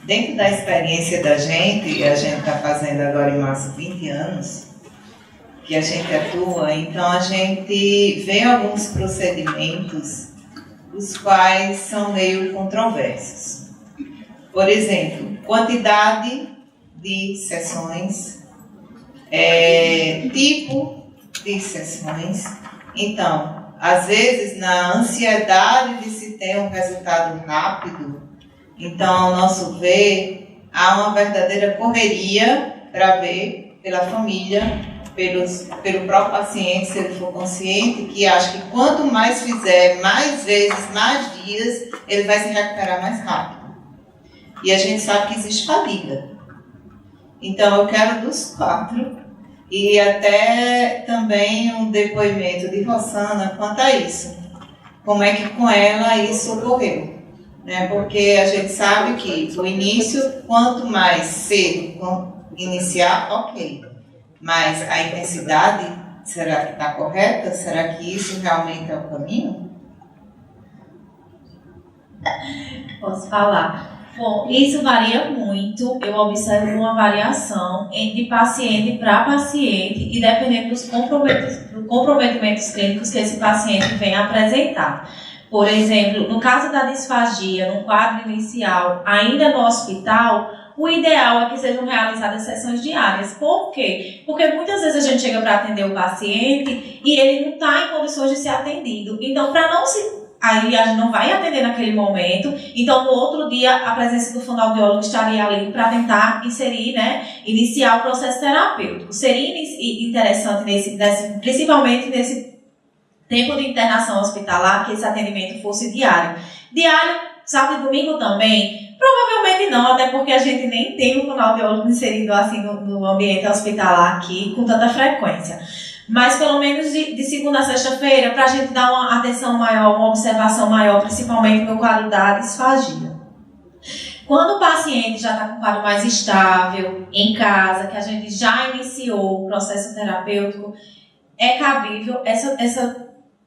Dentro da experiência da gente, e a gente está fazendo agora em março 20 anos, que a gente atua, então a gente vê alguns procedimentos os quais são meio controversos. Por exemplo, quantidade de sessões, tipo de sessões. Então, às vezes, na ansiedade de se ter um resultado rápido, então, ao nosso ver, há uma verdadeira correria para ver pela família, pelo próprio paciente, se ele for consciente, que acha que quanto mais fizer, mais vezes, mais dias, ele vai se recuperar mais rápido. E a gente sabe que existe fadiga. Então, eu quero dos 4, e até também um depoimento de Rossana quanto a isso. Como é que com ela isso ocorreu? Né? Porque a gente sabe que o início, quanto mais cedo iniciar, ok. Mas a intensidade, será que está correta? Será que isso realmente é o caminho? Posso falar? Bom, isso varia muito. Eu observo uma variação de paciente para paciente e dependendo dos comprometimentos clínicos que esse paciente vem apresentar. Por exemplo, no caso da disfagia, no quadro inicial, ainda no hospital, o ideal é que sejam realizadas sessões diárias. Por quê? Porque muitas vezes a gente chega para atender o paciente e ele não está em condições de ser atendido. Então, para não se... Aí a gente não vai atender naquele momento, então no outro dia a presença do fonoaudiólogo estaria ali para tentar inserir, iniciar o processo terapêutico. Seria interessante, principalmente nesse tempo de internação hospitalar, que esse atendimento fosse diário. Diário, sábado e domingo também? Provavelmente não, até porque a gente nem tem o fonoaudiólogo inserido assim no ambiente hospitalar aqui com tanta frequência. Mas pelo menos de segunda a sexta-feira, para a gente dar uma atenção maior, uma observação maior, principalmente no quadro da disfagia. Quando o paciente já está com um quadro mais estável, em casa, que a gente já iniciou o processo terapêutico, é cabível essa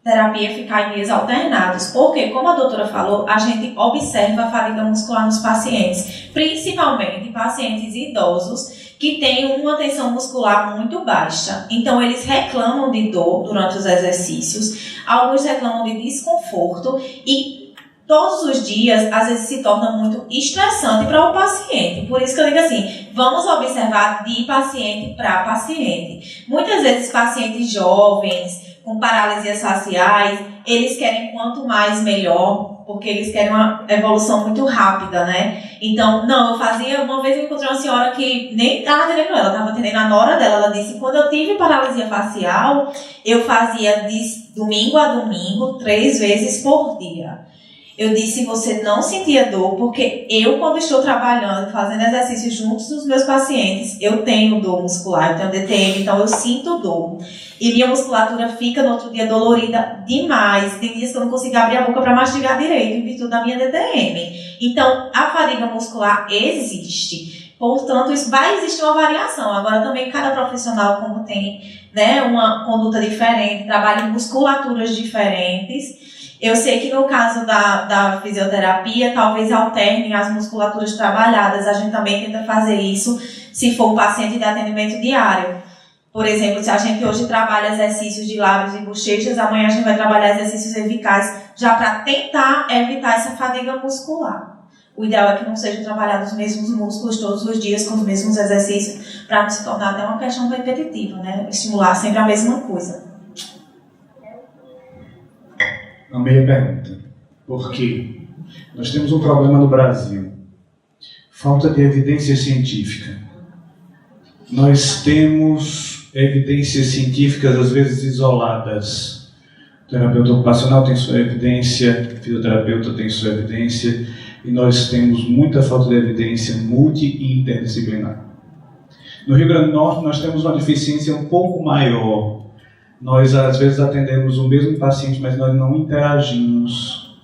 terapia ficar em dias alternados. Porque, como a doutora falou, a gente observa a fadiga muscular nos pacientes, principalmente em pacientes idosos, que têm uma tensão muscular muito baixa. Então, eles reclamam de dor durante os exercícios, alguns reclamam de desconforto e todos os dias, às vezes, se torna muito estressante para o paciente. Por isso que eu digo assim, vamos observar de paciente para paciente. Muitas vezes, pacientes jovens, com paralisias faciais, eles querem quanto mais melhor, porque eles querem uma evolução muito rápida, né? Então, uma vez eu encontrei uma senhora que nem estava atendendo ela estava atendendo a nora dela. Ela disse, quando eu tive paralisia facial, eu fazia de domingo a domingo, 3 vezes por dia. Eu disse, você não sentia dor, porque eu, quando estou trabalhando, fazendo exercícios juntos dos meus pacientes, eu tenho dor muscular, eu tenho DTM, então eu sinto dor. E minha musculatura fica no outro dia dolorida demais. Tem dias que eu não consigo abrir a boca para mastigar direito, em virtude da minha DTM. Então, a fadiga muscular existe. Portanto, isso vai existir uma variação. Agora, também, cada profissional, como tem uma conduta diferente, trabalha em musculaturas diferentes. Eu sei que no caso da fisioterapia, talvez alternem as musculaturas trabalhadas. A gente também tenta fazer isso se for um paciente de atendimento diário. Por exemplo, se a gente hoje trabalha exercícios de lábios e bochechas, amanhã a gente vai trabalhar exercícios cervicais já para tentar evitar essa fadiga muscular. O ideal é que não sejam trabalhados os mesmos músculos todos os dias com os mesmos exercícios, para não se tornar até uma questão repetitiva, Estimular sempre a mesma coisa. A meia pergunta. Por quê? Nós temos um problema no Brasil. Falta de evidência científica. Nós temos evidências científicas, às vezes, isoladas. O terapeuta ocupacional tem sua evidência, o fisioterapeuta tem sua evidência, e nós temos muita falta de evidência multi e interdisciplinar. No Rio Grande do Norte, nós temos uma deficiência um pouco maior. Nós, às vezes, atendemos o mesmo paciente, mas nós não interagimos.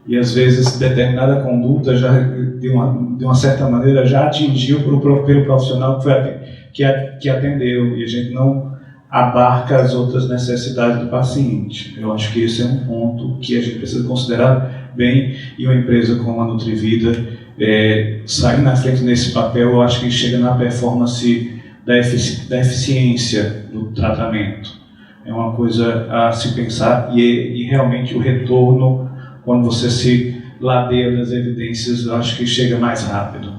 E, às vezes, determinada conduta, já, de uma certa maneira, já atingiu pelo profissional que atendeu. E a gente não abarca as outras necessidades do paciente. Eu acho que esse é um ponto que a gente precisa considerar bem. E uma empresa como a Nutrivida, sair na frente nesse papel, eu acho que chega na performance da eficiência do tratamento. É uma coisa a se pensar e realmente o retorno, quando você se ladeia das evidências, eu acho que chega mais rápido.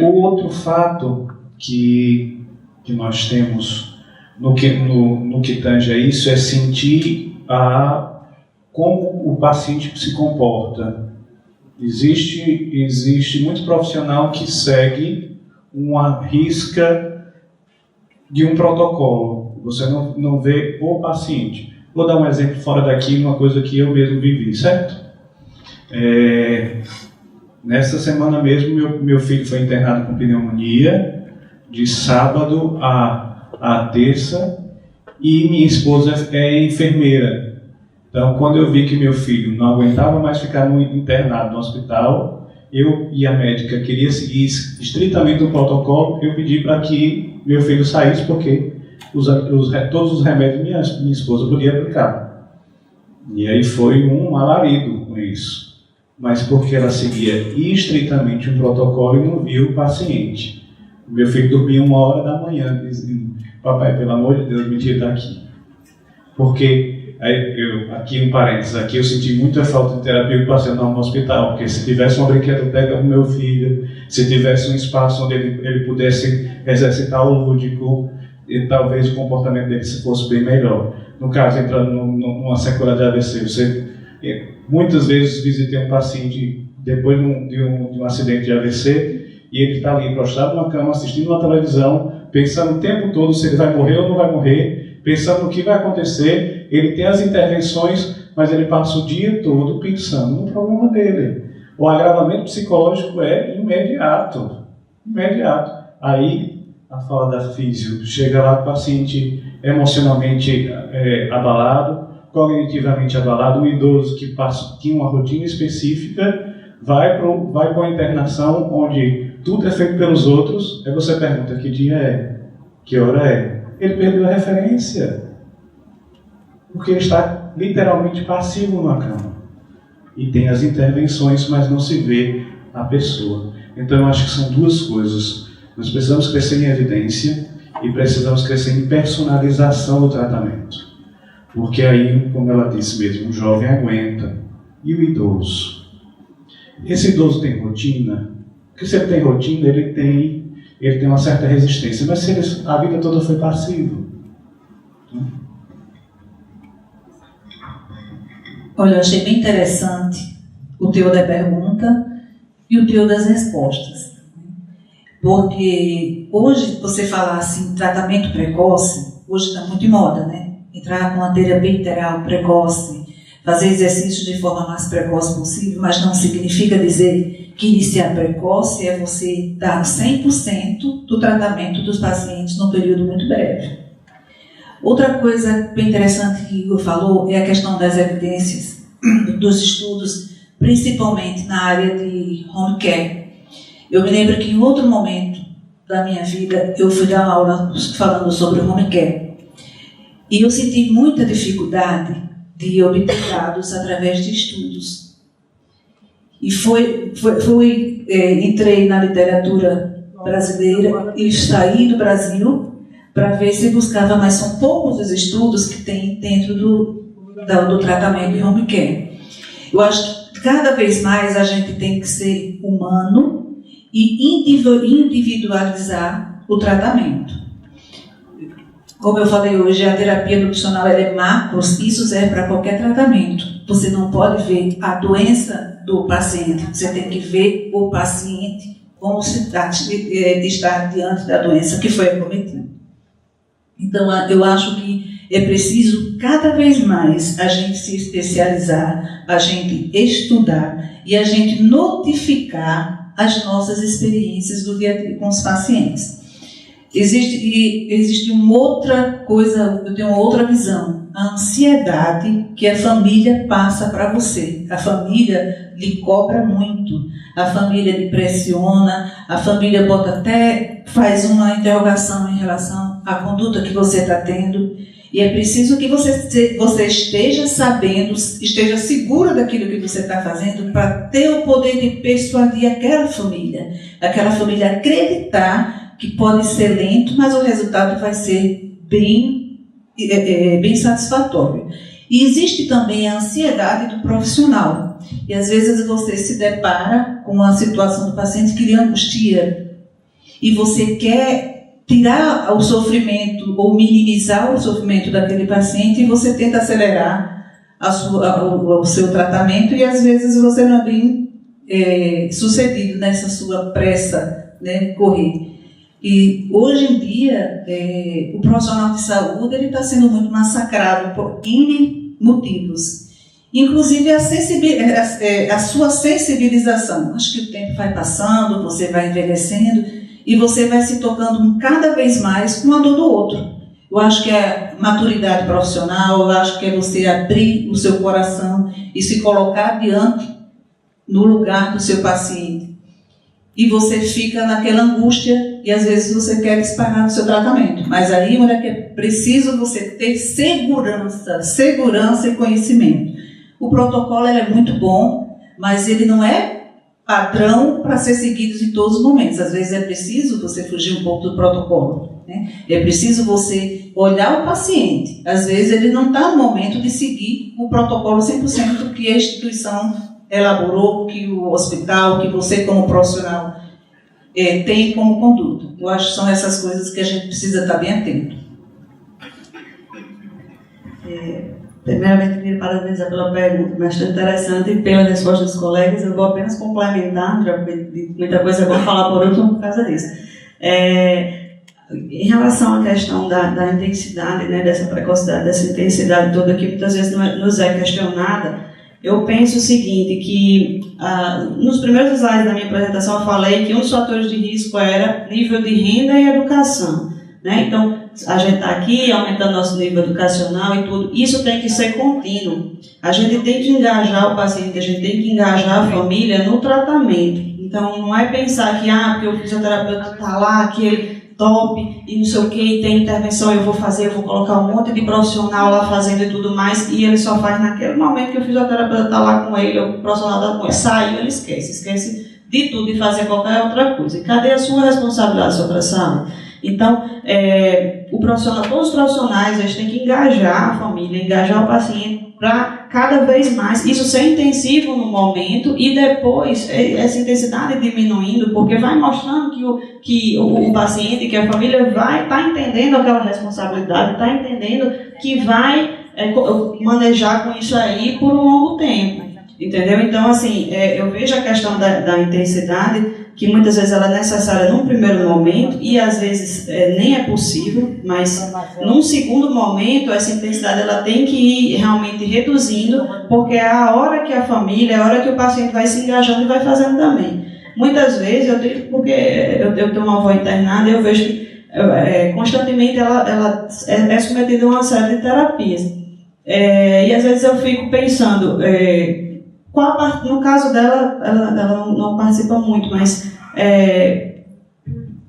O outro fato que nós temos no que tange a isso é sentir como o paciente se comporta. Existe muito profissional que segue uma risca de um protocolo. Você não vê o paciente. Vou dar um exemplo fora daqui, uma coisa que eu mesmo vivi, certo? Nessa semana mesmo, meu filho foi internado com pneumonia, de sábado a terça, e minha esposa é enfermeira. Então, quando eu vi que meu filho não aguentava mais ficar internado no hospital, eu e a médica queria seguir estritamente o protocolo, eu pedi para que meu filho saísse, porque todos os remédios minha esposa podia aplicar. E aí foi um alarido com isso. Mas porque ela seguia estritamente um protocolo e não viu o paciente. Meu filho dormia 1h da manhã, dizendo: papai, pelo amor de Deus, me tira daqui. Porque, aqui um parênteses, aqui eu senti muita falta de terapia ocupacional no hospital, porque se tivesse uma brinquedoteca para o meu filho, se tivesse um espaço onde ele pudesse exercitar o lúdico, e talvez o comportamento dele fosse bem melhor. No caso, entrando numa sequela de AVC, muitas vezes visitei um paciente depois de um acidente de AVC e ele está ali prostrado na cama, assistindo uma televisão, pensando o tempo todo se ele vai morrer ou não vai morrer, pensando no que vai acontecer. Ele tem as intervenções, mas ele passa o dia todo pensando no problema dele. O agravamento psicológico é imediato. Aí, a fala da físio, chega lá o paciente emocionalmente abalado, cognitivamente abalado, um idoso que tinha uma rotina específica, vai para uma internação onde tudo é feito pelos outros, aí você pergunta: que dia é? Que hora é? Ele perdeu a referência, porque ele está literalmente passivo na cama. E tem as intervenções, mas não se vê a pessoa. Então eu acho que são duas coisas. Nós precisamos crescer em evidência e precisamos crescer em personalização do tratamento. Porque aí, como ela disse mesmo, o jovem aguenta. E o idoso? Esse idoso tem rotina? Porque se ele tem rotina, ele tem uma certa resistência. Mas se a vida toda foi passivo? Olha, eu achei bem interessante o teor da pergunta e o teor das respostas. Porque hoje, você falar assim, tratamento precoce, hoje está muito em moda, né? Entrar com uma terapia integral precoce, fazer exercícios de forma mais precoce possível, mas não significa dizer que iniciar precoce é você dar 100% do tratamento dos pacientes num período muito breve. Outra coisa bem interessante que o Igor falou é a questão das evidências, dos estudos, principalmente na área de home care. Eu me lembro que em outro momento da minha vida eu fui dar uma aula falando sobre o home care. E eu senti muita dificuldade de obter dados através de estudos. E entrei na literatura brasileira e saí do Brasil para ver se buscava, mas são poucos os estudos que tem dentro do tratamento de home care. Eu acho que cada vez mais a gente tem que ser humano e individualizar o tratamento. Como eu falei hoje, a terapia nutricional ela é macros, isso serve para qualquer tratamento. Você não pode ver a doença do paciente, você tem que ver o paciente como se está diante da doença que foi acometida. Então, eu acho que é preciso cada vez mais a gente se especializar, a gente estudar e a gente notificar as nossas experiências do dia a dia com os pacientes. Existe uma outra coisa, eu tenho uma outra visão, a ansiedade que a família passa para você. A família lhe cobra muito, a família lhe pressiona, a família faz uma interrogação em relação à conduta que você está tendo. E é preciso que você esteja sabendo, esteja segura daquilo que você está fazendo para ter o poder de persuadir aquela família acreditar que pode ser lento, mas o resultado vai ser bem satisfatório. E existe também a ansiedade do profissional. E às vezes você se depara com uma situação do paciente que lhe angustia e você quer tirar o sofrimento ou minimizar o sofrimento daquele paciente e você tenta acelerar o seu tratamento e às vezes você não é bem sucedido nessa sua pressa, né, correr. E hoje em dia o profissional de saúde ele está sendo muito massacrado por N motivos, inclusive a sua sensibilização. Acho que o tempo vai passando, você vai envelhecendo e você vai se tocando cada vez mais com a dor do outro. Eu acho que é maturidade profissional, eu acho que é você abrir o seu coração e se colocar diante, no lugar do seu paciente. E você fica naquela angústia e às vezes você quer disparar no seu tratamento. Mas aí é preciso você ter segurança e conhecimento. O protocolo é muito bom, mas ele não é padrão para ser seguido em todos os momentos. Às vezes é preciso você fugir um pouco do protocolo, né? É preciso você olhar o paciente. Às vezes ele não está no momento de seguir o protocolo 100% que a instituição elaborou, que o hospital, que você como profissional tem como conduta. Eu acho que são essas coisas que a gente precisa estar bem atento. Primeiramente, queria parabenizar pela pergunta, bastante interessante, e pela resposta dos colegas. Eu vou apenas complementar, já muita coisa é bom falar por último por causa disso. Em relação à questão da intensidade, né, dessa precocidade, dessa intensidade toda que muitas vezes nos é questionada, eu penso o seguinte, que nos primeiros slides da minha apresentação eu falei que um dos fatores de risco era nível de renda e educação, né? Então, a gente está aqui aumentando nosso nível educacional e tudo, isso tem que ser contínuo. A gente tem que engajar o paciente, a gente tem que engajar a família no tratamento. Então, não é pensar que, porque o fisioterapeuta está lá, que ele top e não sei o que, tem intervenção, eu vou colocar um monte de profissional lá fazendo e tudo mais, e ele só faz naquele momento que o fisioterapeuta está lá com ele, ou o profissional está com ele, saiu, ele esquece de tudo e fazer qualquer outra coisa. E cadê a sua responsabilidade sobre a saúde? Então, todos os profissionais, eles têm que engajar a família, engajar o paciente para cada vez mais isso ser intensivo no momento e depois essa intensidade diminuindo, porque vai mostrando que o paciente, que a família vai estar entendendo aquela responsabilidade, está entendendo que vai manejar com isso aí por um longo tempo, entendeu? Então, assim, eu vejo a questão da intensidade, que muitas vezes ela é necessária num primeiro momento e às vezes nem é possível, mas num segundo momento essa intensidade ela tem que ir realmente reduzindo, porque é a hora que a família, é a hora que o paciente vai se engajando e vai fazendo também. Muitas vezes, porque eu tenho uma avó internada e eu vejo que constantemente ela é submetida a uma série de terapias. E às vezes eu fico pensando... no caso dela, ela não participa muito, mas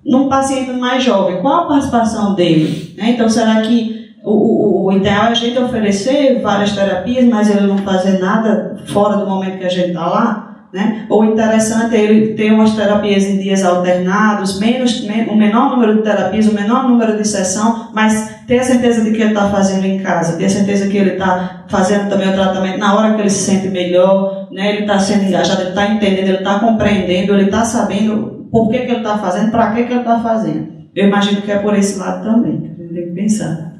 num paciente mais jovem, qual a participação dele? Né? Então, será que o ideal é a gente oferecer várias terapias, mas ele não fazer nada fora do momento que a gente está lá? Né? Ou interessante ele ter umas terapias em dias alternados, o menor número de terapias, o menor número de sessão, mas ter a certeza de que ele está fazendo em casa, ter a certeza que ele está fazendo também o tratamento na hora que ele se sente melhor, né? Ele está sendo engajado, ele está entendendo, ele está compreendendo, ele está sabendo por que ele está fazendo, para que ele está fazendo. Eu imagino que é por esse lado também, que a gente tem que pensar.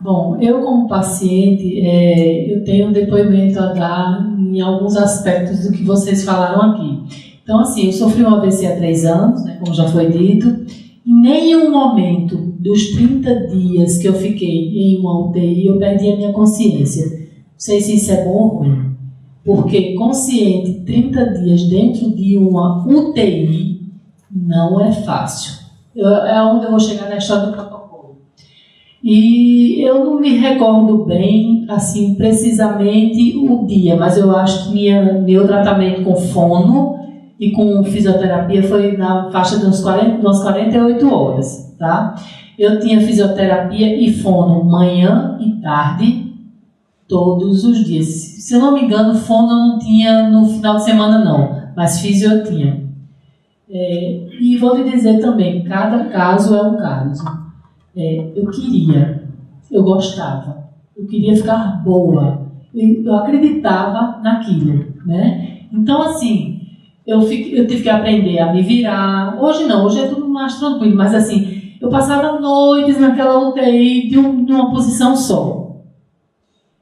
Bom, eu como paciente, eu tenho um depoimento a dar em alguns aspectos do que vocês falaram aqui. Então, assim, eu sofri um AVC há 3 anos, né, como já foi dito. Em nenhum momento dos 30 dias que eu fiquei em uma UTI, eu perdi a minha consciência. Não sei se isso é bom ou ruim, porque consciente 30 dias dentro de uma UTI não é fácil. É onde eu vou chegar na história do protocolo. E eu não me recordo bem, assim, precisamente o dia, mas eu acho que meu tratamento com fono, e com fisioterapia foi na faixa de umas 48 horas, tá? Eu tinha fisioterapia e fono manhã e tarde, todos os dias. Se eu não me engano, fono eu não tinha no final de semana não, mas fisio eu tinha. E vou lhe dizer também, cada caso é um caso. Eu gostava, eu queria ficar boa, eu acreditava naquilo, né? Então, assim, eu tive que aprender a me virar. Hoje não, hoje é tudo mais tranquilo, mas assim, eu passava noites naquela UTI de uma posição só.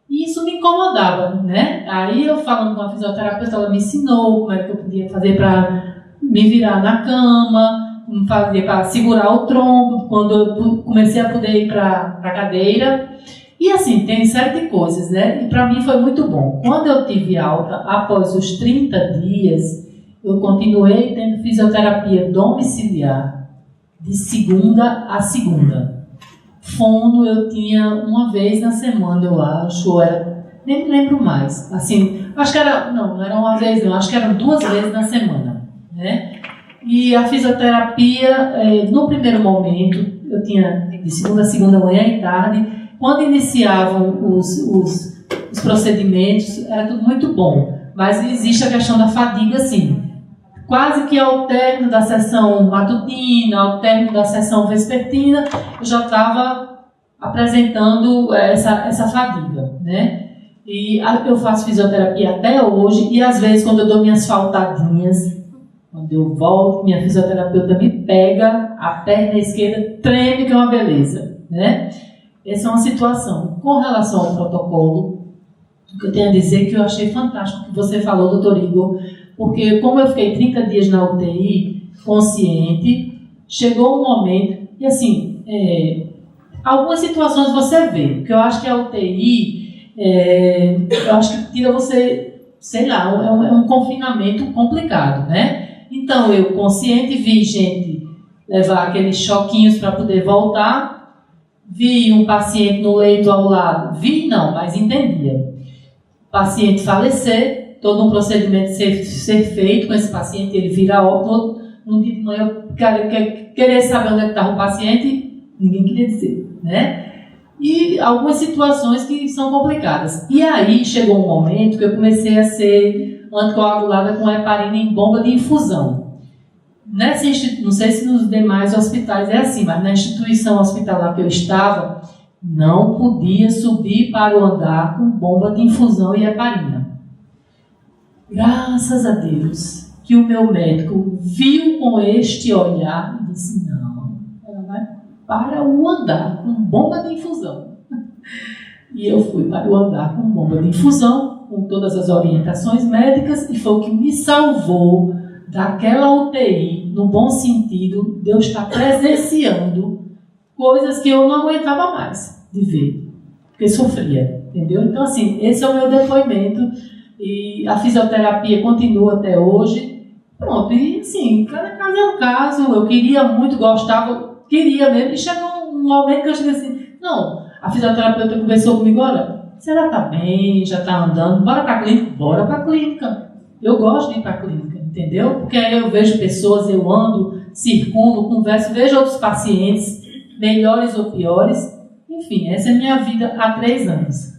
E isso me incomodava, né? Aí eu falando com a fisioterapeuta, ela me ensinou como é que eu podia fazer para me virar na cama, fazer para segurar o tronco, quando eu comecei a poder ir para a cadeira. E assim, tem série de coisas, né? E para mim foi muito bom. Quando eu tive alta, após os 30 dias, eu continuei tendo fisioterapia domiciliar, de segunda a segunda. Fono eu tinha uma vez na semana, eu acho, nem me lembro mais. Assim, acho que não era uma vez não, acho que eram 2 vezes na semana, né? E a fisioterapia, no primeiro momento, eu tinha de segunda a segunda, manhã e tarde. Quando iniciavam os procedimentos, era tudo muito bom. Mas existe a questão da fadiga, sim. Quase que ao término da sessão matutina, ao término da sessão vespertina, eu já estava apresentando essa fadiga, né? E eu faço fisioterapia até hoje, e às vezes quando eu dou minhas faltadinhas, quando eu volto, minha fisioterapeuta me pega, a perna esquerda treme, que é uma beleza, né? Essa é uma situação. Com relação ao protocolo, o que eu tenho a dizer é que eu achei fantástico o que você falou, doutor Igor, porque como eu fiquei 30 dias na UTI, consciente, chegou um momento, e assim, algumas situações você vê, porque eu acho que a UTI, eu acho que tira você, sei lá, é um confinamento complicado, né? Então, eu consciente vi gente levar aqueles choquinhos para poder voltar, vi um paciente no leito ao lado, vi não, mas entendia. Paciente falecer, todo um procedimento ser feito com esse paciente, ele vira óbito. No dia de manhã eu querer saber onde estava o paciente, ninguém queria dizer, né? E algumas situações que são complicadas. E aí chegou um momento que eu comecei a ser anticoagulada com heparina em bomba de infusão. Nessa não sei se nos demais hospitais é assim, mas na instituição hospitalar que eu estava, não podia subir para o andar com bomba de infusão e heparina. Graças a Deus que o meu médico viu com este olhar e disse, não, ela vai para o andar com bomba de infusão. E eu fui para o andar com bomba de infusão, com todas as orientações médicas, e foi o que me salvou daquela UTI, no bom sentido, de eu estar presenciando coisas que eu não aguentava mais de ver, porque sofria, entendeu? Então, assim, esse é o meu depoimento, e a fisioterapia continua até hoje. Pronto, e assim, cada caso é um caso. Eu queria muito, gostava, queria mesmo, e chegou um momento que eu cheguei assim, não, a fisioterapeuta conversou comigo, olha, você já está bem, já está andando, bora para a clínica? Bora para a clínica. Eu gosto de ir para a clínica, entendeu? Porque aí eu vejo pessoas, eu ando, circulo, converso, vejo outros pacientes, melhores ou piores. Enfim, essa é a minha vida há 3 anos.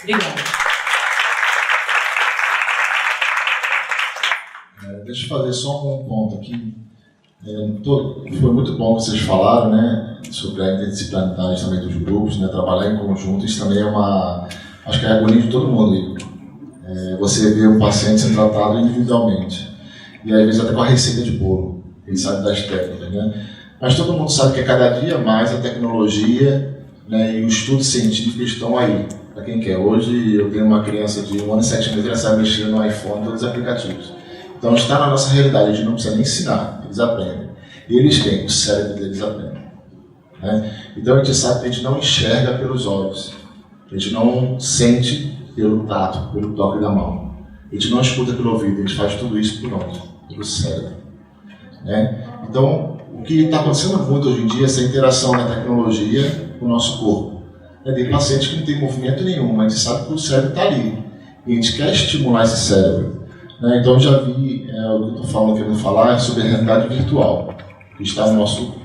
Obrigada. Deixa eu fazer só um ponto aqui. Foi muito bom que vocês falaram, né, sobre a interdisciplinaridade também dos grupos, né, trabalhar em conjunto. Isso também acho que é a agonia de todo mundo, Igor. Você vê um paciente sendo tratado individualmente, e às vezes até com a receita de bolo, ele sabe das técnicas, né? Mas todo mundo sabe que a cada dia mais a tecnologia, né, e o estudo científico estão aí, para quem quer. Hoje eu tenho uma criança de 1 ano e 7 meses, ela sabe mexer no iPhone, todos os aplicativos. Então está na nossa realidade, a gente não precisa nem ensinar, eles aprendem. E eles têm, o cérebro deles aprende, né? Então a gente sabe que a gente não enxerga pelos olhos, a gente não sente pelo tato, pelo toque da mão, a gente não escuta pelo ouvido, a gente faz tudo isso por onde? Pelo cérebro, né? Então o que está acontecendo muito hoje em dia é essa interação da tecnologia com o nosso corpo. Tem pacientes que não tem movimento nenhum, mas a gente sabe que o cérebro está ali, e a gente quer estimular esse cérebro. né? Então, já vi, o que eu estou falando, querendo falar, é sobre a realidade virtual, que está no nosso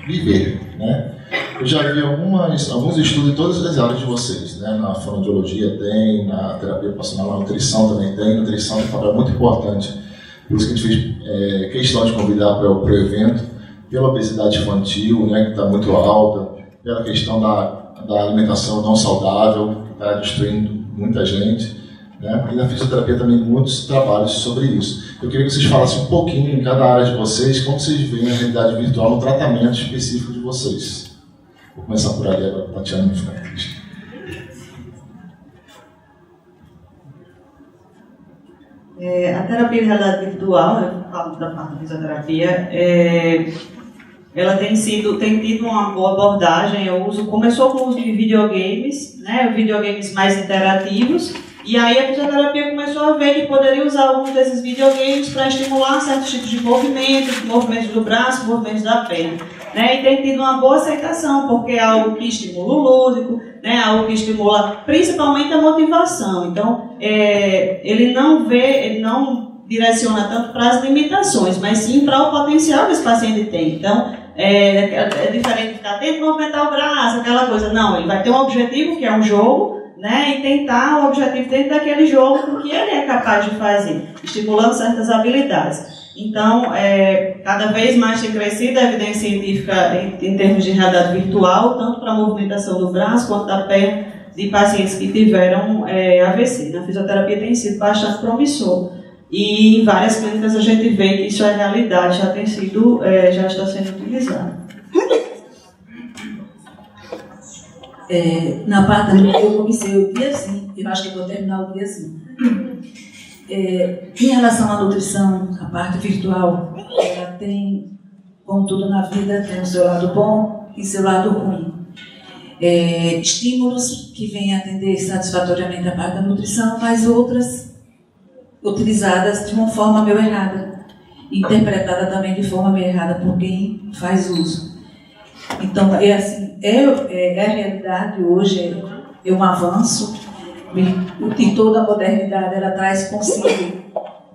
viver, né? Eu já vi alguns estudos em todas as áreas de vocês, né? Na fonoaudiologia tem, na terapia ocupacional, na nutrição também tem. Nutrição tem um papel muito importante. Por isso que a gente fez questão de convidar para o evento, pela obesidade infantil, né, que está muito alta, pela questão da alimentação não saudável, que está destruindo muita gente, né? E na fisioterapia também muitos trabalhos sobre isso. Eu queria que vocês falassem um pouquinho em cada área de vocês, como vocês veem a realidade virtual no tratamento específico de vocês. Vou começar por ali agora, Tatiana. A terapia de realidade virtual, eu falo da parte da fisioterapia, ela tem tido uma boa abordagem. Começou com o uso de videogames, né, videogames mais interativos, e aí a fisioterapia começou a ver que poderia usar alguns desses videogames para estimular certos tipos de movimentos do braço, movimentos da perna. Né, e tem tido uma boa aceitação, porque é algo que estimula o lúdico, né, algo que estimula principalmente a motivação. Então, ele não direciona tanto para as limitações, mas sim para o potencial que esse paciente tem. Então, é diferente de ficar tentando movimentar o braço, aquela coisa. Não, ele vai ter um objetivo, que é um jogo, né, e tentar o objetivo dentro daquele jogo, o que ele é capaz de fazer, estimulando certas habilidades. Então, cada vez mais tem crescido a evidência científica em termos de realidade virtual, tanto para a movimentação do braço quanto da perna, de pacientes que tiveram AVC. Na fisioterapia tem sido bastante promissor. E em várias clínicas a gente vê que isso é realidade, já está sendo utilizado. Na parte eu comecei o dia assim, eu acho que vou terminar o dia assim. Em relação à nutrição, a parte virtual, ela tem, como tudo na vida, tem o seu lado bom e seu lado ruim. Estímulos que vêm atender satisfatoriamente a parte da nutrição, mas outras utilizadas de uma forma meio errada, interpretada também de forma meio errada por quem faz uso. Então, a realidade hoje, é um avanço. E toda a modernidade ela traz consigo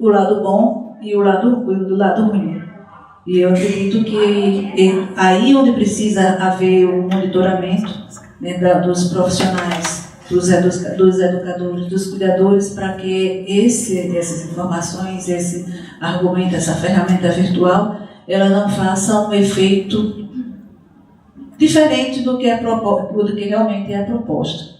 o lado bom e o lado ruim. E eu acredito que aí onde precisa haver o monitoramento, né, dos profissionais, dos educadores, dos cuidadores, para que essas informações, esse argumento, essa ferramenta virtual, ela não faça um efeito diferente do que realmente é proposto.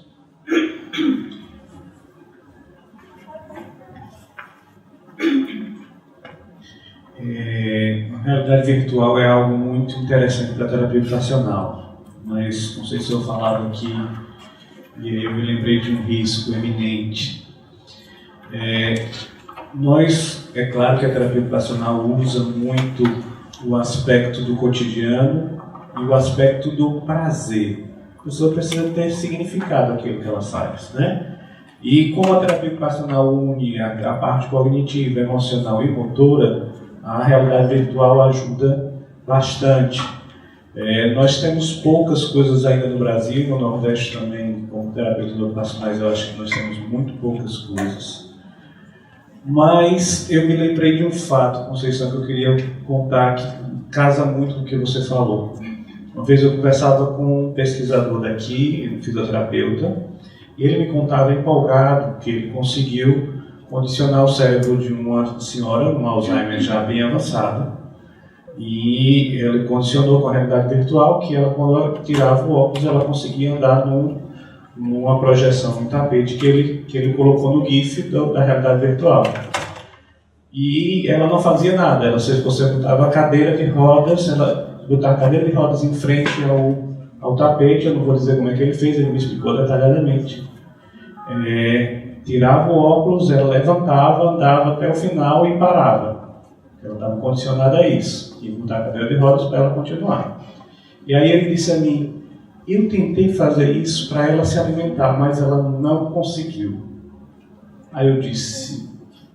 A realidade virtual é algo muito interessante para a terapia ocupacional, mas não sei se eu falava aqui, e eu me lembrei de um risco eminente. É claro que a terapia ocupacional usa muito o aspecto do cotidiano e o aspecto do prazer. A pessoa precisa ter significado aquilo que ela faz, né? E como a terapia ocupacional une a parte cognitiva, emocional e motora, a realidade virtual ajuda bastante. Nós temos poucas coisas ainda no Brasil, no Nordeste também, como terapeutas ocupacionais, eu acho que nós temos muito poucas coisas. Mas eu me lembrei de um fato, Conceição, que eu queria contar, que casa muito com o que você falou. Uma vez eu conversava com um pesquisador daqui, um fisioterapeuta, e ele me contava empolgado que ele conseguiu condicionar o cérebro de uma senhora, um Alzheimer já bem avançado, e ele condicionou com a realidade virtual que ela, quando ela tirava o óculos, ela conseguia andar numa projeção, um tapete que ele colocou no GIF da realidade virtual. E ela não fazia nada, você botava a cadeira de rodas, botar a cadeira de rodas em frente ao tapete, eu não vou dizer como é que ele fez, ele me explicou detalhadamente. Tirava o óculos, ela levantava, andava até o final e parava. Ela estava condicionada a isso, e botar a cadeira de rodas para ela continuar. E aí ele disse a mim, eu tentei fazer isso para ela se alimentar, mas ela não conseguiu. Aí eu disse,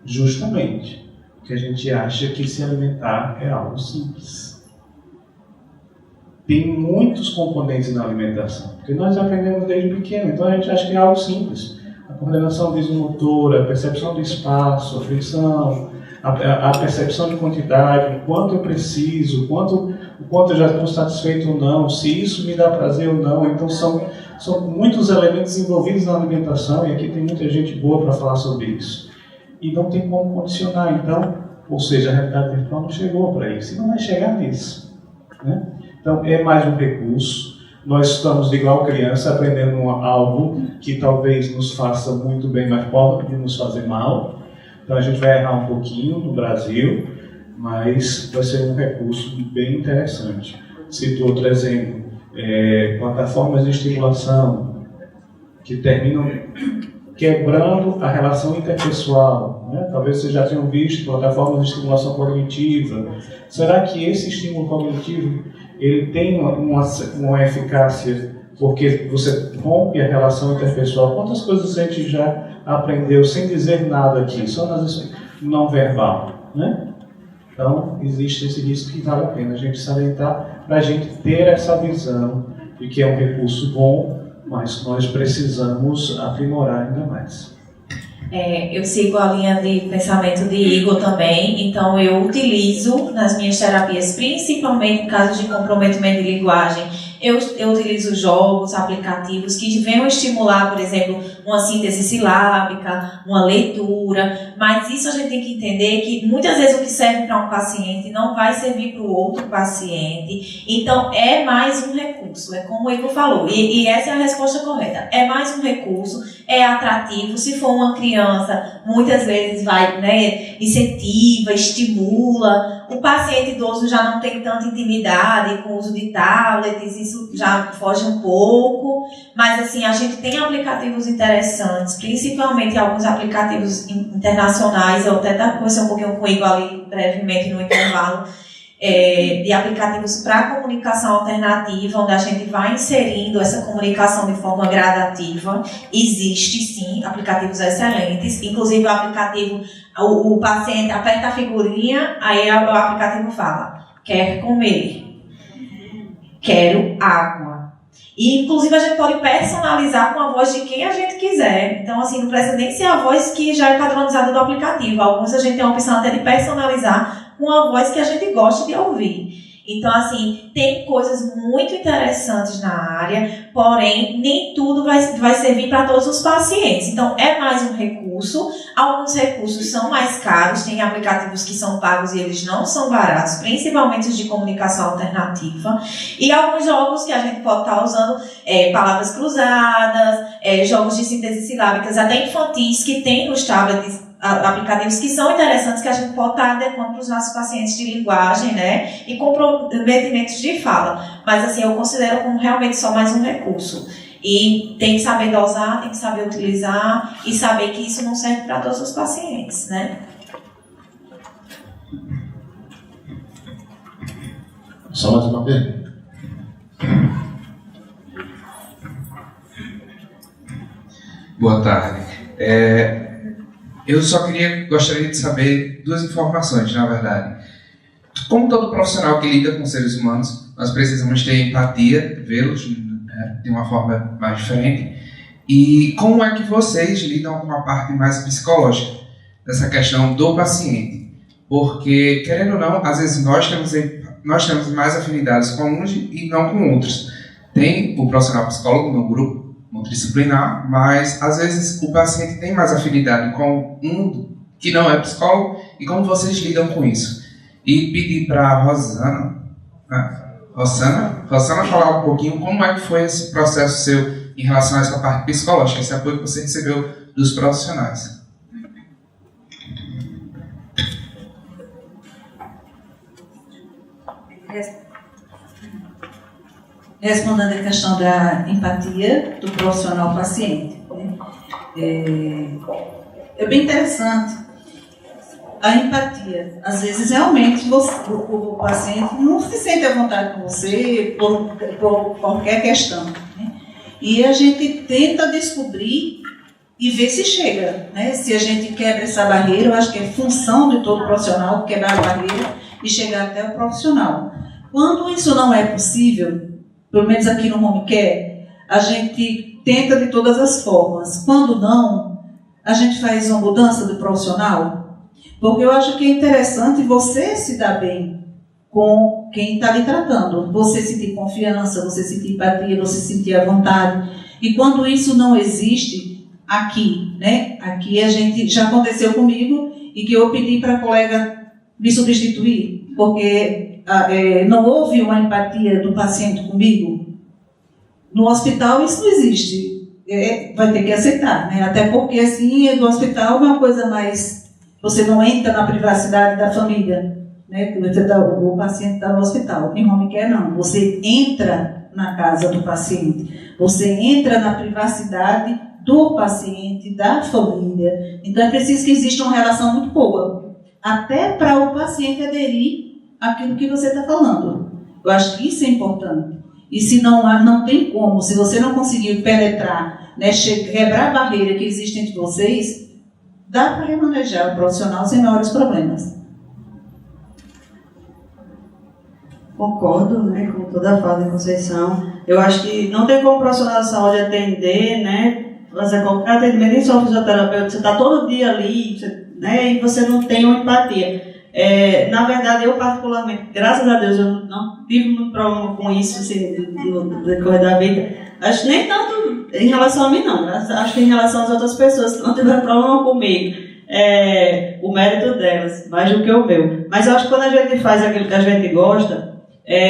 justamente, que a gente acha que se alimentar é algo simples. Tem muitos componentes na alimentação, porque nós aprendemos desde pequeno, então a gente acha que é algo simples. A coordenação visomotora, a percepção do espaço, a fricção, a percepção de quantidade, o quanto eu preciso, o quanto eu já estou satisfeito ou não, se isso me dá prazer ou não. Então são muitos elementos envolvidos na alimentação, e aqui tem muita gente boa para falar sobre isso. E não tem como condicionar, então, ou seja, a realidade virtual não chegou para isso, e não vai chegar nisso, né? Então é mais um recurso. Nós estamos igual criança aprendendo algo que talvez nos faça muito bem, mas pode nos fazer mal. Então a gente vai errar um pouquinho no Brasil, mas vai ser um recurso bem interessante. Cito outro exemplo, plataformas de estimulação que terminam quebrando a relação interpessoal, né? Talvez vocês já tenham visto plataformas de estimulação cognitiva. Será que esse estímulo cognitivo ele tem uma eficácia porque você rompe a relação interpessoal? Quantas coisas a gente já aprendeu sem dizer nada aqui, só nas não verbal, né? Então, existe esse risco que vale a pena a gente salientar para a gente ter essa visão de que é um recurso bom, mas nós precisamos aprimorar ainda mais. Eu sigo a linha de pensamento de Igor também, então eu utilizo nas minhas terapias, principalmente em casos de comprometimento de linguagem, eu utilizo jogos, aplicativos que venham estimular, por exemplo, uma síntese silábica, uma leitura, mas isso a gente tem que entender que muitas vezes o que serve para um paciente não vai servir para o outro paciente, então é mais um recurso, é como o Igor falou, e essa é a resposta correta, é mais um recurso, é atrativo, se for uma criança, muitas vezes vai, né, incentiva, estimula, o paciente idoso já não tem tanta intimidade com o uso de tablets, isso já foge um pouco, mas assim, a gente tem aplicativos interessantes, principalmente alguns aplicativos internacionais, eu até conversei um pouquinho com o Igor ali brevemente no intervalo, de aplicativos para comunicação alternativa, onde a gente vai inserindo essa comunicação de forma gradativa. Existe sim aplicativos excelentes, inclusive o aplicativo, o paciente aperta a figurinha, aí o aplicativo fala, quer comer, quero água. E, inclusive, a gente pode personalizar com a voz de quem a gente quiser. Então, assim, não precisa nem ser a voz que já é padronizada do aplicativo. Alguns a gente tem a opção até de personalizar com a voz que a gente gosta de ouvir. Então, assim, tem coisas muito interessantes na área, porém, nem tudo vai servir para todos os pacientes. Então, é mais um recurso. Alguns recursos são mais caros, tem aplicativos que são pagos e eles não são baratos, principalmente os de comunicação alternativa. E alguns jogos que a gente pode estar usando, palavras cruzadas, jogos de síntese silábicas, até infantis, que tem nos tablets, aplicativos que são interessantes, que a gente pode estar adequando para os nossos pacientes de linguagem, né, e comprometimentos de fala. Mas, assim, eu considero como realmente só mais um recurso. E tem que saber dosar, tem que saber utilizar e saber que isso não serve para todos os pacientes, né? Só mais uma pergunta. Boa tarde. Eu gostaria de saber duas informações, na verdade. Como todo profissional que lida com seres humanos, nós precisamos ter empatia, vê-los de uma forma mais diferente. E como é que vocês lidam com a parte mais psicológica dessa questão do paciente? Porque, querendo ou não, às vezes nós temos mais afinidades com uns e não com outros. Tem o profissional psicólogo no grupo multidisciplinar, mas às vezes o paciente tem mais afinidade com um que não é psicólogo. E como vocês lidam com isso? E pedir para a Rosana falar um pouquinho como é que foi esse processo seu em relação a essa parte psicológica, esse apoio que você recebeu dos profissionais. Respondendo a questão da empatia do profissional paciente, né? É bem interessante. A empatia, às vezes realmente o paciente não se sente à vontade com você por qualquer questão, né? E a gente tenta descobrir e ver se chega, né? Se a gente quebra essa barreira, eu acho que é função de todo profissional quebrar a barreira e chegar até o profissional. Quando isso não é possível, pelo menos aqui no Home Care, a gente tenta de todas as formas. Quando não, a gente faz uma mudança do profissional? Porque eu acho que é interessante você se dar bem com quem está lhe tratando. Você sentir confiança, você sentir empatia, você sentir a vontade. E quando isso não existe aqui, né? Aqui a gente, já aconteceu comigo e que eu pedi para a colega me substituir, porque não houve uma empatia do paciente comigo. No hospital isso não existe. Vai ter que aceitar, né? Até porque assim, no hospital é uma coisa mais... Você não entra na privacidade da família, né? O paciente está no hospital. Em home care não. Você entra na casa do paciente. Você entra na privacidade do paciente, da família. Então é preciso que exista uma relação muito boa, até para o paciente aderir àquilo que você está falando. Eu acho que isso é importante. E se não tem como, se você não conseguir penetrar, né, quebrar a barreira que existe entre vocês, dá para remanejar o profissional sem maiores problemas. Concordo, né, com toda a fala da Conceição. Eu acho que não tem como o profissional de saúde atender, né, fazer qualquer atendimento, nem só o fisioterapeuta, você está todo dia ali, né, e você não tem uma empatia. Na verdade, eu particularmente, graças a Deus, eu não tive muito problema com isso assim, no decorrer da vida. Acho que nem tanto em relação a mim, não. Acho que em relação às outras pessoas que não tiveram problema comigo. O mérito delas, mais do que o meu. Mas eu acho que quando a gente faz aquilo que a gente gosta,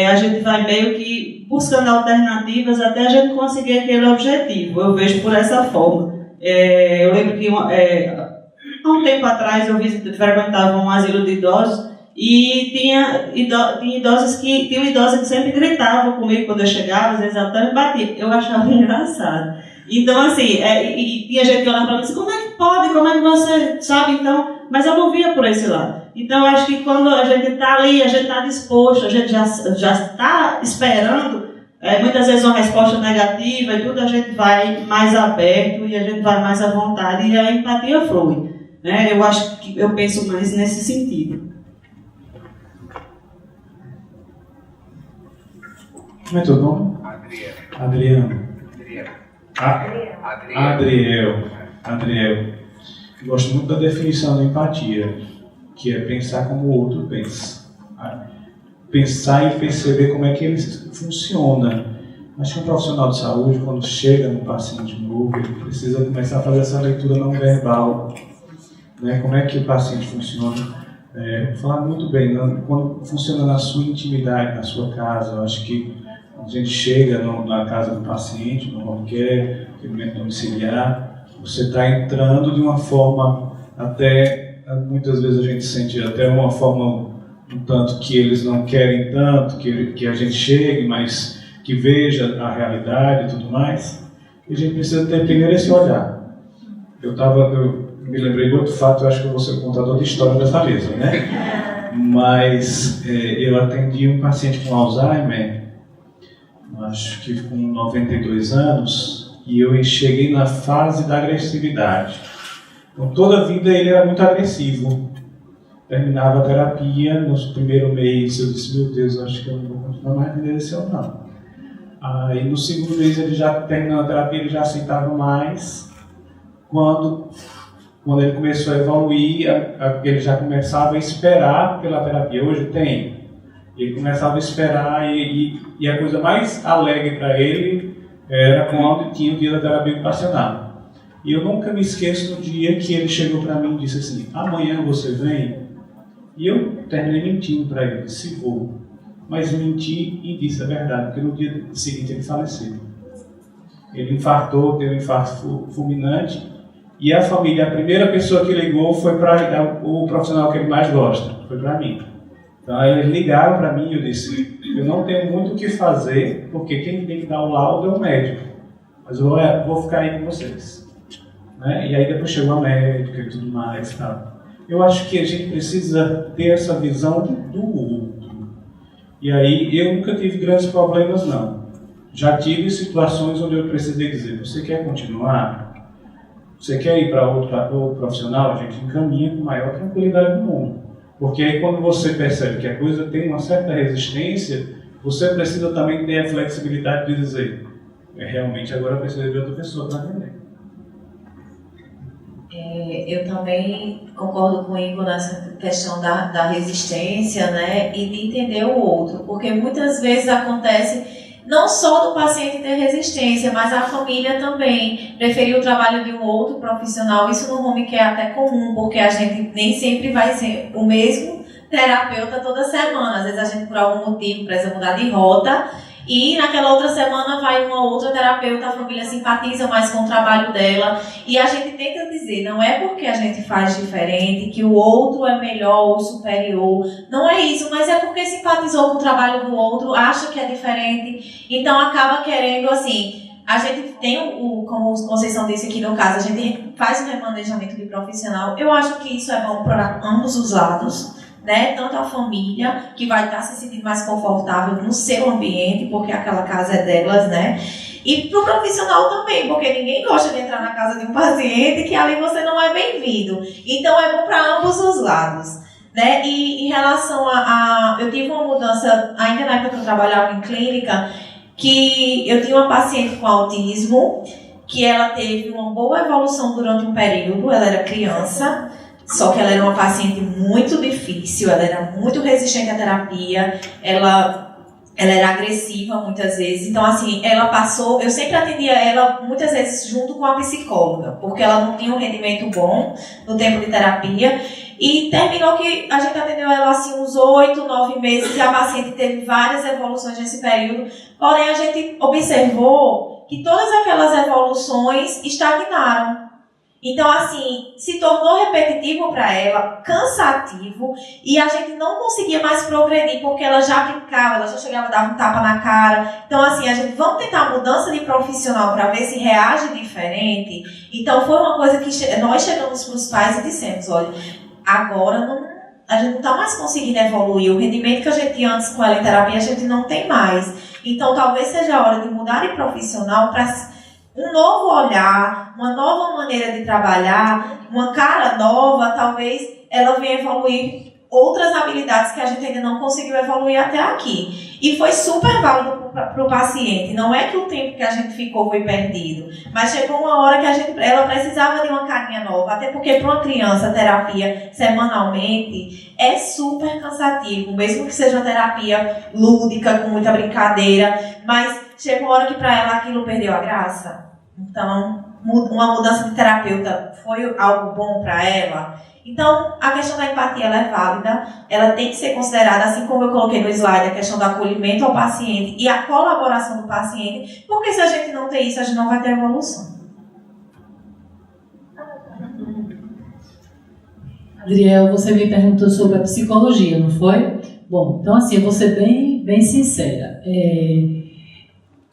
a gente vai meio que buscando alternativas até a gente conseguir aquele objetivo. Eu vejo por essa forma. Eu lembro que há um tempo atrás eu frequentava um asilo de idosos e tinha idosos tinha uma idosa que sempre gritava comigo quando eu chegava, às vezes até me batia. Eu achava engraçado. Então, assim, e tinha gente que olhava para mim e disse, como é que pode, como é que você sabe, então... Mas eu não via por esse lado. Então, eu acho que quando a gente está ali, a gente está disposto, a gente já está esperando, muitas vezes uma resposta negativa e tudo, a gente vai mais aberto e a gente vai mais à vontade e a empatia flui. Né? Eu penso mais nesse sentido. Como é teu nome? Adriano. Adriel. Eu gosto muito da definição da empatia, que é pensar como o outro pensa. Pensar e perceber como é que ele funciona. Acho que um profissional de saúde, quando chega no paciente novo, ele precisa começar a fazer essa leitura não verbal. Né? Como é que o paciente funciona? Falar muito bem, quando funciona na sua intimidade, na sua casa. Eu acho que quando a gente chega na casa do paciente, no home care, atendimento domiciliar, você está entrando de uma forma até, muitas vezes a gente sente até uma forma um tanto que eles não querem tanto, que a gente chegue, mas que veja a realidade e tudo mais. E a gente precisa ter primeiro esse olhar. Eu me lembrei de outro fato, eu acho que eu vou ser o contador de história dessa mesa, né? Mas eu atendi um paciente com Alzheimer, acho que com 92 anos, e eu cheguei na fase da agressividade. Então, toda a vida ele era muito agressivo. Terminava a terapia, no primeiro mês eu disse, meu Deus, acho que eu não vou continuar mais atendendo esse homem, não. Aí no segundo mês ele já terminando a terapia, ele já aceitava mais. Quando ele começou a evoluir, ele já começava a esperar pela terapia. Hoje tem. Ele começava a esperar e a coisa mais alegre para ele era quando tinha o dia da terapia ocupacional. E eu nunca me esqueço do dia que ele chegou para mim e disse assim, amanhã você vem? E eu terminei mentindo para ele, disse vou. Mas menti e disse a verdade, porque no dia seguinte ele faleceu. Ele infartou, teve um infarto fulminante, e a família, a primeira pessoa que ligou foi para o profissional que ele mais gosta, foi para mim. Então eles ligaram para mim e eu disse, eu não tenho muito o que fazer, porque quem tem que dar o laudo é o médico, mas eu vou ficar aí com vocês. Né? E aí depois chegou a médica e tudo mais. Tá? Eu acho que a gente precisa ter essa visão do outro. E aí eu nunca tive grandes problemas, não. Já tive situações onde eu precisei dizer, você quer continuar? Você quer ir para outro profissional? A gente encaminha com a maior tranquilidade do mundo. Porque aí quando você percebe que a coisa tem uma certa resistência, você precisa também ter a flexibilidade de dizer, realmente agora eu preciso de outra pessoa para atender. Eu também concordo com o Igor nessa questão da resistência, né, e de entender o outro, porque muitas vezes acontece não só do paciente ter resistência, mas a família também preferir o trabalho de um outro profissional. Isso no home care é até comum, porque a gente nem sempre vai ser o mesmo terapeuta toda semana. Às vezes a gente, por algum motivo, precisa mudar de rota e naquela outra semana vai uma outra terapeuta, a família simpatiza mais com o trabalho dela. E a gente tenta dizer, não é porque a gente faz diferente, que o outro é melhor ou superior. Não é isso, mas é porque simpatizou com o trabalho do outro, acha que é diferente. Então acaba querendo, assim, a gente tem como o Conceição disse aqui no caso, a gente faz um remanejamento de profissional. Eu acho que isso é bom para ambos os lados. Né? Tanto a família, que vai estar se sentindo mais confortável no seu ambiente, porque aquela casa é delas, né? E para o profissional também, porque ninguém gosta de entrar na casa de um paciente que ali você não é bem-vindo. Então é bom para ambos os lados. Né? E em relação eu tive uma mudança, ainda na época que eu trabalhava em clínica, que eu tinha uma paciente com autismo, que ela teve uma boa evolução durante um período, ela era criança, só que ela era uma paciente muito difícil, ela era muito resistente à terapia, ela era agressiva muitas vezes. Então, assim, ela passou... Eu sempre atendia ela muitas vezes junto com a psicóloga, porque ela não tinha um rendimento bom no tempo de terapia. E terminou que a gente atendeu ela, assim, uns 8, 9 meses, e a paciente teve várias evoluções nesse período. Porém, a gente observou que todas aquelas evoluções estagnaram. Então, assim, se tornou repetitivo para ela, cansativo, e a gente não conseguia mais progredir, porque ela já brincava, ela já chegava a dar um tapa na cara. Então, assim, a gente vamos tentar mudança de profissional para ver se reage diferente. Então, foi uma coisa que nós chegamos para os pais e dissemos, olha, agora a gente não está mais conseguindo evoluir, o rendimento que a gente tinha antes com ela em terapia, a gente não tem mais. Então, talvez seja a hora de mudar de profissional para um novo olhar, uma nova maneira de trabalhar, uma cara nova, talvez ela venha evoluir outras habilidades que a gente ainda não conseguiu evoluir até aqui. E foi super válido para o paciente. Não é que o tempo que a gente ficou foi perdido, mas chegou uma hora que ela precisava de uma carinha nova, até porque para uma criança terapia semanalmente é super cansativo, mesmo que seja uma terapia lúdica, com muita brincadeira, mas chegou uma hora que para ela aquilo perdeu a graça. Então, uma mudança de terapeuta foi algo bom para ela. Então, a questão da empatia ela é válida, ela tem que ser considerada, assim como eu coloquei no slide, a questão do acolhimento ao paciente e a colaboração do paciente, porque se a gente não tem isso, a gente não vai ter evolução. Adriel, você me perguntou sobre a psicologia, não foi? Bom, então assim, eu vou ser bem sincera.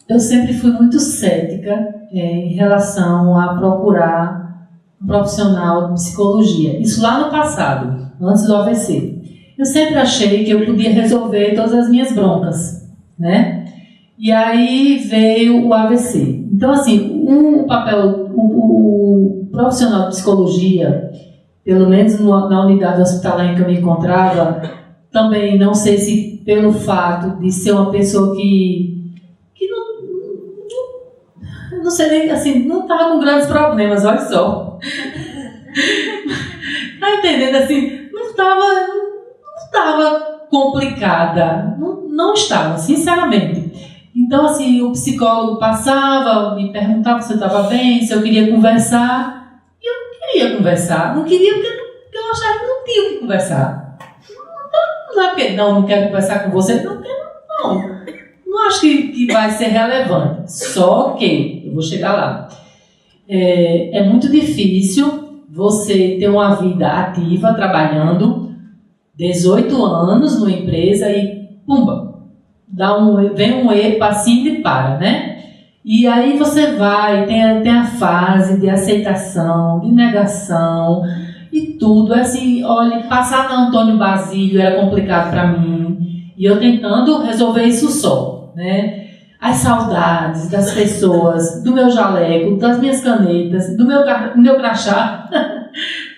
Eu sempre fui muito cética em relação a procurar um profissional de psicologia. Isso lá no passado, antes do AVC. Eu sempre achei que eu podia resolver todas as minhas broncas, né? E aí veio o AVC. Então, assim, o profissional de psicologia, pelo menos na unidade hospitalar em que eu me encontrava, também não sei se pelo fato de ser uma pessoa que não sei nem, assim, não estava com grandes problemas, olha só. Tá entendendo? Assim, não estava complicada. Não estava, sinceramente. Então, assim, o psicólogo passava, me perguntava se eu estava bem, se eu queria conversar. E eu não queria conversar. Não queria porque eu achava que não tinha o que conversar. Não é porque não quero conversar com você. Não acho que vai ser relevante. Só que vou chegar lá. É muito difícil você ter uma vida ativa, trabalhando 18 anos numa empresa e, pumba, vem um passinho e para, né? E aí você vai, tem a fase de aceitação, de negação e tudo. Assim, olha, passar na Antônio Basílio era complicado para mim. E eu tentando resolver isso só, né? As saudades das pessoas, do meu jaleco, das minhas canetas, do meu crachá,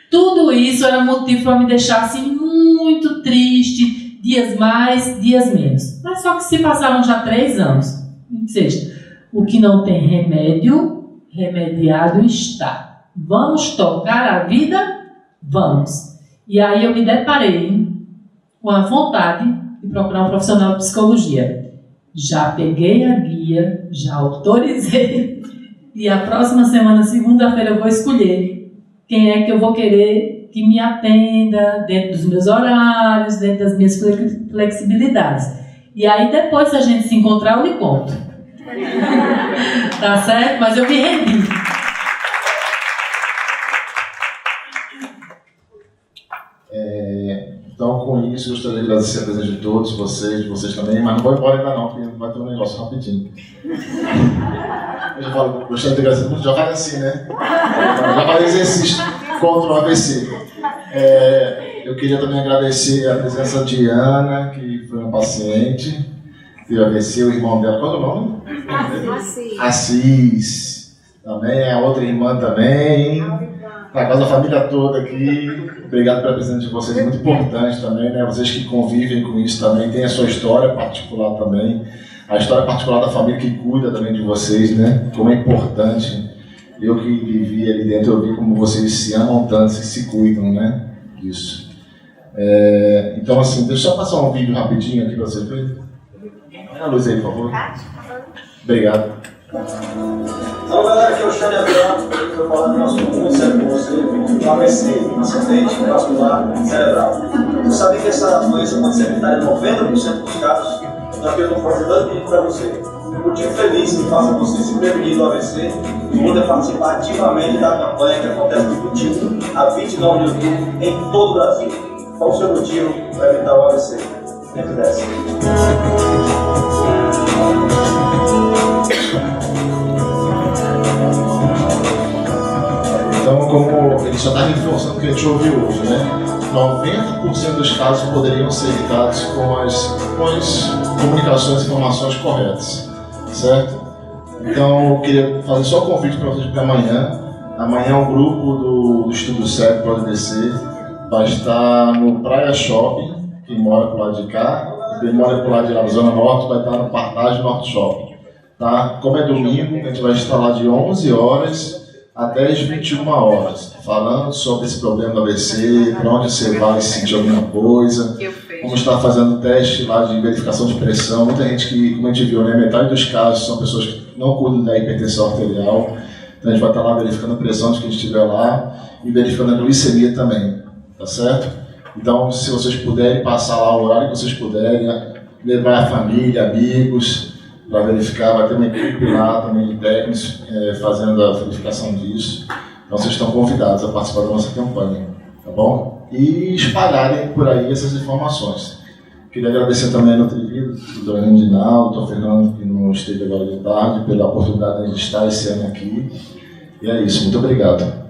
tudo isso era motivo para me deixar assim muito triste, dias mais, dias menos. Mas só que se passaram já 3 anos, ou seja, o que não tem remédio, remediado está, Vamos tocar a vida? Vamos. E aí eu me deparei com a vontade de procurar um profissional de psicologia. Já peguei a guia, já autorizei, e a próxima semana, segunda-feira, eu vou escolher quem é que eu vou querer que me atenda dentro dos meus horários, dentro das minhas flexibilidades. E aí, depois, se a gente se encontrar, eu lhe conto. Tá certo? Mas eu me rendi. Então, com isso, eu gostaria de agradecer a presença de todos vocês também, mas não vou embora ainda não, porque vai ter um negócio rapidinho. Eu já falo, gostaria de agradecer, já faz assim, né? Já faz exercício contra o AVC. Eu queria também agradecer a presença de Ana, que foi uma paciente, teve AVC, o irmão dela, qual é o nome? Assis. Também é a outra irmã também. Para casa da família toda aqui, obrigado pela presença de vocês, é muito importante também, né? Vocês que convivem com isso também, tem a sua história particular também, a história particular da família que cuida também de vocês, né? Como é importante. Eu que vivi ali dentro, eu vi como vocês se amam tanto, se cuidam, né? Disso. Então, assim, deixa eu só passar um vídeo rapidinho aqui para vocês verem. Põe a luz aí, por favor. Obrigado. Então, galera, aqui é o Xande Abrão, eu vou falar de um assunto muito sério com você, o AVC, acidente vascular cerebral. Você sabia que essa doença pode ser evitada em 90% dos casos? Então, aqui eu estou fazendo vídeo para você. Eu motivo feliz em fazer você se prevenir do AVC e poder participar ativamente da campanha que acontece de 21 a 29 de outubro em todo o Brasil. Qual o seu motivo para evitar o AVC? Dentro dessa. Então, como ele só está reforçando o que a gente ouviu hoje, né? 90% dos casos poderiam ser evitados com as comunicações e informações corretas, certo? Então, eu queria fazer só um convite para vocês para amanhã. Amanhã um grupo do Estudo Cego pode descer, vai estar no Praia Shopping, quem mora pro lado de cá, quem mora pro lado de lá, na Zona Norte, vai estar no Partage Norte Shopping. Tá? Como é domingo, a gente vai estar lá de 11 horas até as 21 horas, falando sobre esse problema do AVC, para onde você vai sentir alguma coisa. Vamos estar fazendo teste lá de verificação de pressão. Muita gente que, como a gente viu, né, metade dos casos são pessoas que não cuidam da hipertensão arterial. Então a gente vai estar lá verificando a pressão de quem estiver lá e verificando a glicemia também, tá certo? Então, se vocês puderem passar lá o horário que vocês puderem, levar a família, amigos, para verificar, vai ter uma equipe lá também de técnicos fazendo a verificação disso. Então vocês estão convidados a participar da nossa campanha, tá bom? E espalharem por aí essas informações. Queria agradecer também a Nutrivida, o Dr. Dinal, o Dr. Fernando, que não esteve agora de tarde, pela oportunidade de estar esse ano aqui. E é isso, muito obrigado.